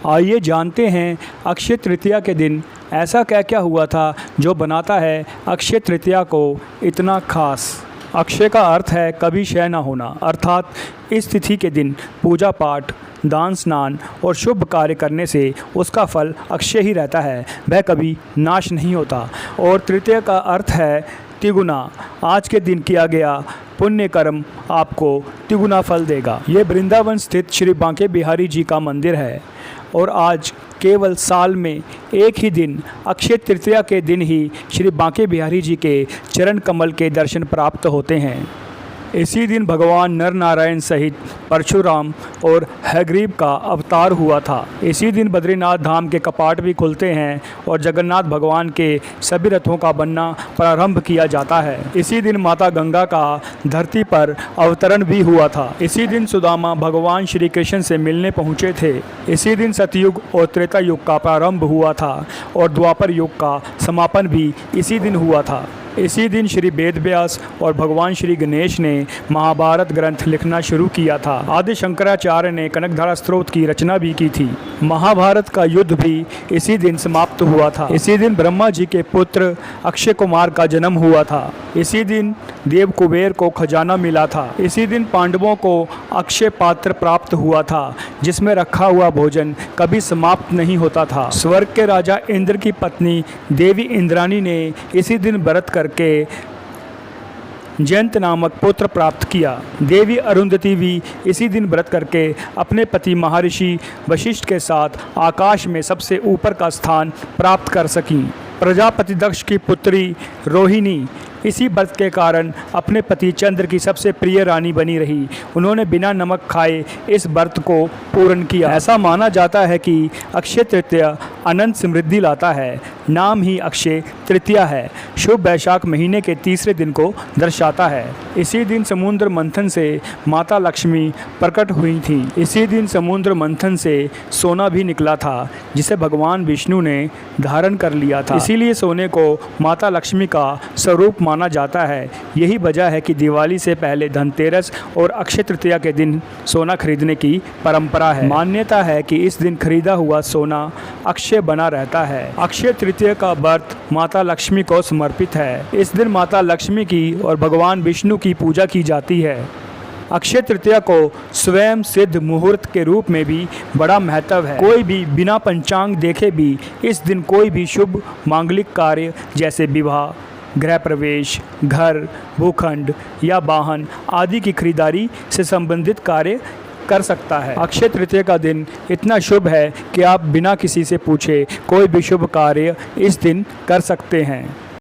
आइए जानते हैं अक्षय तृतीया के दिन ऐसा क्या क्या हुआ था जो बनाता है अक्षय तृतीया को इतना खास। अक्षय का अर्थ है कभी क्षय न होना, अर्थात इस तिथि के दिन पूजा पाठ, दान स्नान और शुभ कार्य करने से उसका फल अक्षय ही रहता है, वह कभी नाश नहीं होता। और तृतीया का अर्थ है तिगुना, आज के दिन किया गया पुण्य कर्म आपको तिगुना फल देगा। ये वृंदावन स्थित श्री बांके बिहारी जी का मंदिर है और आज केवल साल में एक ही दिन अक्षय तृतीया के दिन ही श्री बांके बिहारी जी के चरण कमल के दर्शन प्राप्त होते हैं। इसी दिन भगवान नर नारायण सहित परशुराम और हयग्रीव का अवतार हुआ था। इसी दिन बद्रीनाथ धाम के कपाट भी खुलते हैं और जगन्नाथ भगवान के सभी रथों का बनना प्रारंभ किया जाता है। इसी दिन माता गंगा का धरती पर अवतरण भी हुआ था। इसी दिन सुदामा भगवान श्री कृष्ण से मिलने पहुँचे थे। इसी दिन सतयुग और त्रेता युग का प्रारंभ हुआ था और द्वापर युग का समापन भी इसी दिन हुआ था। इसी दिन श्री वेद व्यास और भगवान श्री गणेश ने महाभारत ग्रंथ लिखना शुरू किया था। आदि शंकराचार्य ने कनकधारा स्तोत्र की रचना भी की थी। महाभारत का युद्ध भी इसी दिन समाप्त हुआ था। इसी दिन ब्रह्मा जी के पुत्र अक्षय कुमार का जन्म हुआ था। इसी दिन देव कुबेर को खजाना मिला था। इसी दिन पांडवों को अक्षय पात्र प्राप्त हुआ था जिसमें रखा हुआ भोजन कभी समाप्त नहीं होता था। स्वर्ग के राजा इंद्र की पत्नी देवी इंद्राणी ने इसी दिन व्रत करके जयंत नामक पुत्र प्राप्त किया। देवी अरुंधति भी इसी दिन व्रत करके अपने पति महर्षि वशिष्ठ के साथ आकाश में सबसे ऊपर का स्थान प्राप्त कर सकीं। प्रजापति दक्ष की पुत्री रोहिणी इसी व्रत के कारण अपने पति चंद्र की सबसे प्रिय रानी बनी रही। उन्होंने बिना नमक खाए इस व्रत को पूर्ण किया। ऐसा माना जाता है कि अक्षय तृतीया अनंत समृद्धि लाता है। नाम ही अक्षय तृतीया है। शुभ वैशाख महीने के तीसरे दिन को दर्शाता है। इसी दिन समुद्र मंथन से माता लक्ष्मी प्रकट हुई थी। इसी दिन समुद्र मंथन से सोना भी निकला था जिसे भगवान विष्णु ने धारण कर लिया था। इसीलिए सोने को माता लक्ष्मी का स्वरूप माना जाता है। यही वजह है कि दिवाली से पहले धनतेरस और अक्षय तृतीया के दिन सोना खरीदने की परंपरा है। मान्यता है कि इस दिन खरीदा हुआ सोना अक्षय बना रहता है। अक्षय तृतीया का व्रत माता लक्ष्मी को समर्पित है। इस दिन माता लक्ष्मी की और भगवान विष्णु की पूजा की जाती है। अक्षय तृतीया को स्वयं सिद्ध मुहूर्त के रूप में भी बड़ा महत्व है। कोई भी बिना पंचांग देखे भी इस दिन कोई भी शुभ मांगलिक कार्य जैसे विवाह, गृह प्रवेश, घर, भूखंड या वाहन आदि की खरीदारी से संबंधित कार्य कर सकता है। अक्षय तृतीया का दिन इतना शुभ है कि आप बिना किसी से पूछे कोई भी शुभ कार्य इस दिन कर सकते हैं।